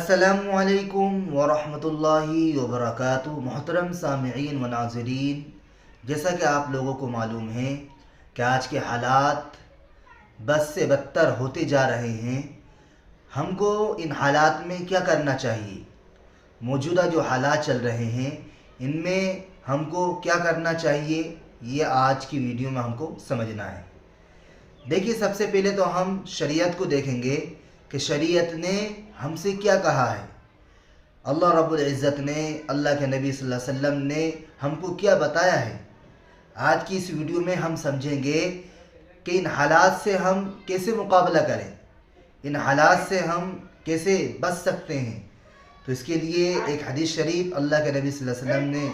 السلام علیکم ورحمۃ اللہ وبرکاتہ۔ محترم سامعین و ناظرین، جیسا کہ آپ لوگوں کو معلوم ہے کہ آج کے حالات بد سے بدتر ہوتے جا رہے ہیں۔ ہم کو ان حالات میں کیا کرنا چاہیے؟ موجودہ جو حالات چل رہے ہیں ان میں ہم کو کیا کرنا چاہیے، یہ آج کی ویڈیو میں ہم کو سمجھنا ہے۔ دیکھیے، سب سے پہلے تو ہم شریعت کو دیکھیں گے کہ شریعت نے ہم سے کیا کہا ہے۔ اللہ رب العزت نے، اللہ کے نبی صلی اللہ علیہ وسلم نے ہم کو کیا بتایا ہے۔ آج کی اس ویڈیو میں ہم سمجھیں گے کہ ان حالات سے ہم کیسے مقابلہ کریں، ان حالات سے ہم کیسے بچ سکتے ہیں۔ تو اس کے لیے ایک حدیث شریف اللہ کے نبی صلی اللہ علیہ وسلم نے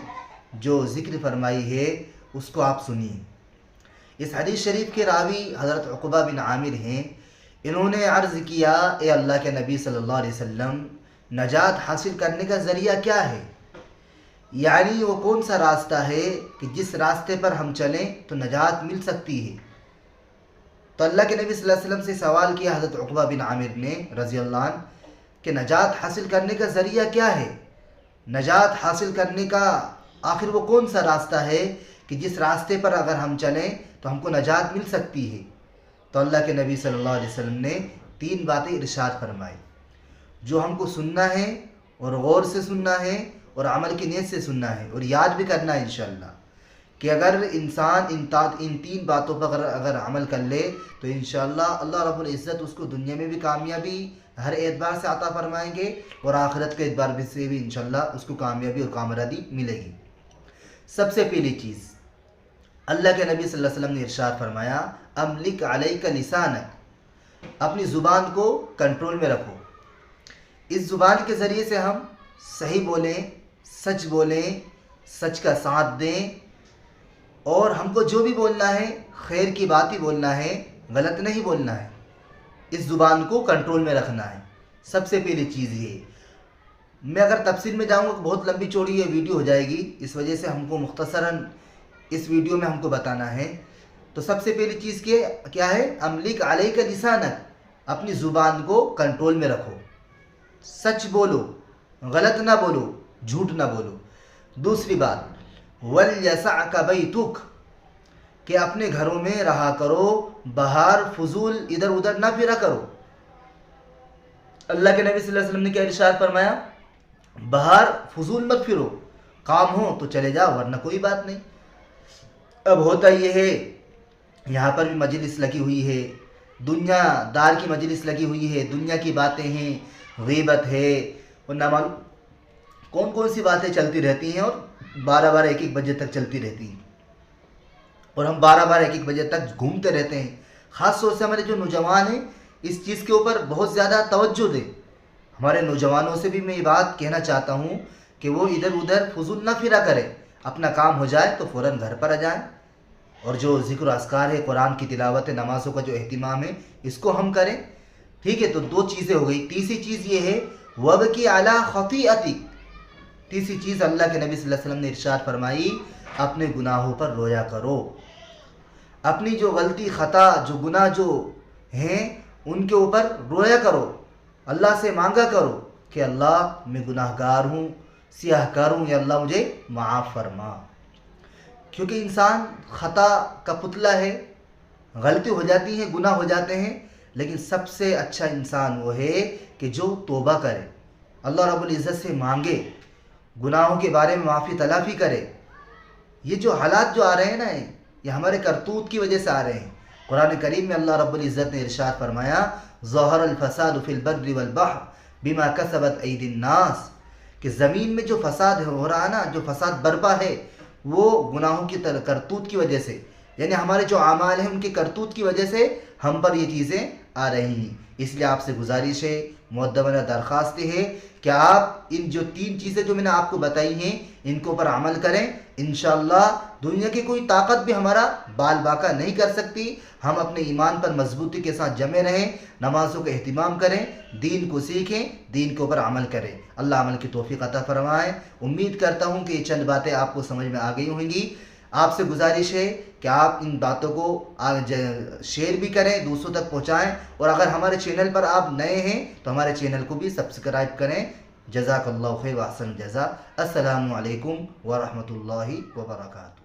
جو ذکر فرمائی ہے اس کو آپ سنیے۔ اس حدیث شریف کے راوی حضرت عقبہ بن عامر ہیں۔ انہوں نے عرض کیا، اے اللہ کے نبی صلی اللہ علیہ وسلم، نجات حاصل کرنے کا ذریعہ کیا ہے؟ یعنی وہ کون سا راستہ ہے کہ جس راستے پر ہم چلیں تو نجات مل سکتی ہے؟ تو اللہ کے نبی صلی اللہ علیہ وسلم سے سوال کیا حضرت عقبہ بن عامر نے رضی اللہ عنہ کہ نجات حاصل کرنے کا ذریعہ کیا ہے؟ نجات حاصل کرنے کا آخر وہ کون سا راستہ ہے کہ جس راستے پر اگر ہم چلیں تو ہم کو نجات مل سکتی ہے؟ تو اللہ کے نبی صلی اللہ علیہ وسلم نے 3 باتیں ارشاد فرمائی جو ہم کو سننا ہے اور غور سے سننا ہے اور عمل کی نیت سے سننا ہے اور یاد بھی کرنا ہے انشاءاللہ، کہ اگر انسان ان 3 باتوں پر اگر عمل کر لے تو انشاءاللہ اللہ رب العزت اس کو دنیا میں بھی کامیابی ہر اعتبار سے عطا فرمائیں گے اور آخرت کے اعتبار سے بھی انشاءاللہ اس کو کامیابی اور کامرانی ملے گی۔ سب سے پہلی چیز، اللہ کے نبی صلی اللہ علیہ وسلم نے ارشاد فرمایا، املک علیک لسانک، اپنی زبان کو کنٹرول میں رکھو۔ اس زبان کے ذریعے سے ہم صحیح بولیں، سچ بولیں، سچ کا ساتھ دیں، اور ہم کو جو بھی بولنا ہے خیر کی بات ہی بولنا ہے، غلط نہیں بولنا ہے۔ اس زبان کو کنٹرول میں رکھنا ہے، سب سے پہلی چیز یہ۔ میں اگر تفصیل میں جاؤں گا تو بہت لمبی چوڑی یہ ویڈیو ہو جائے گی، اس وجہ سے ہم کو مختصراً اس ویڈیو میں ہم کو بتانا ہے۔ تو سب سے پہلی چیز کیا ہے؟ املک علیک لسانک، اپنی زبان کو کنٹرول میں رکھو، سچ بولو، غلط نہ بولو، جھوٹ نہ بولو۔ دوسری بات، وَلْيَسَعْكَ بَيْتُكَ، کہ اپنے گھروں میں رہا کرو، باہر فضول ادھر ادھر نہ پھرا کرو۔ اللہ کے نبی صلی اللہ علیہ وسلم نے کیا ارشاد فرمایا؟ باہر فضول مت پھرو، کام ہو تو چلے جاؤ ورنہ کوئی بات نہیں۔ اب ہوتا یہ ہے، یہاں پر بھی مجلس لگی ہوئی ہے، دنیا دار کی مجلس لگی ہوئی ہے، دنیا کی باتیں ہیں، غیبت ہے اور نہ معلوم کون سی باتیں چلتی رہتی ہیں، اور 12 1 بجے تک چلتی رہتی ہیں، اور ہم 12 1 بجے تک گھومتے رہتے ہیں۔ خاص طور سے ہمارے جو نوجوان ہیں اس چیز کے اوپر بہت زیادہ توجہ دیں۔ ہمارے نوجوانوں سے بھی میں یہ بات کہنا چاہتا ہوں کہ وہ ادھر ادھر فضول نہ پھرا کریں، اپنا کام ہو جائے تو فوراً گھر پر آ جائیں، اور جو ذکر و اذکار ہے، قرآن کی تلاوت، نمازوں کا جو اہتمام ہے، اس کو ہم کریں۔ ٹھیک ہے، تو 2 چیزیں ہو گئی۔ تیسری چیز یہ ہے، وَبْكِ عَلَىٰ خَطِيئَتِكَ، تیسری چیز اللہ کے نبی صلی اللہ علیہ وسلم نے ارشاد فرمائی، اپنے گناہوں پر رویا کرو، اپنی جو غلطی خطا جو گناہ جو ہیں ان کے اوپر رویا کرو، اللہ سے مانگا کرو کہ اللہ میں گناہ گار ہوں، سیاہ کار ہوں، یا اللہ مجھے معاف فرما۔ کیونکہ انسان خطا کا پتلا ہے، غلطی ہو جاتی ہے، گناہ ہو جاتے ہیں، لیکن سب سے اچھا انسان وہ ہے کہ جو توبہ کرے، اللہ رب العزت سے مانگے، گناہوں کے بارے میں معافی تلافی کرے۔ یہ جو حالات جو آ رہے ہیں نا، یہ ہمارے کرتوت کی وجہ سے آ رہے ہیں۔ قرآن کریم میں اللہ رب العزت نے ارشاد فرمایا، ظہر الفساد فی البر والبحر بما کسبت ایدی الناس، کہ زمین میں جو فساد ہو رہا نا، جو فساد برپا ہے، وہ گناہوں کی کرتوت کی وجہ سے، یعنی ہمارے جو اعمال ہیں ان کی کرتوت کی وجہ سے ہم پر یہ چیزیں آ رہی ہیں۔ اس لیے آپ سے گزارش ہے، مؤدبانہ درخواست ہے کہ آپ ان جو 3 چیزیں جو میں نے آپ کو بتائی ہیں ان کے اوپر عمل کریں۔ انشاءاللہ دنیا کی کوئی طاقت بھی ہمارا بال باقا نہیں کر سکتی۔ ہم اپنے ایمان پر مضبوطی کے ساتھ جمے رہیں، نمازوں کا اہتمام کریں، دین کو سیکھیں، دین کے اوپر عمل کریں۔ اللہ عمل کی توفیق عطا فرمائے۔ امید کرتا ہوں کہ یہ چند باتیں آپ کو سمجھ میں آ گئی ہوں گی۔ آپ سے گزارش ہے کہ آپ ان باتوں کو شیئر بھی کریں، دوسروں تک پہنچائیں، اور اگر ہمارے چینل پر آپ نئے ہیں تو ہمارے چینل کو بھی سبسکرائب کریں۔ جزاک اللہ خیر و احسن الجزا۔ السلام علیکم ورحمۃ اللہ وبرکاتہ۔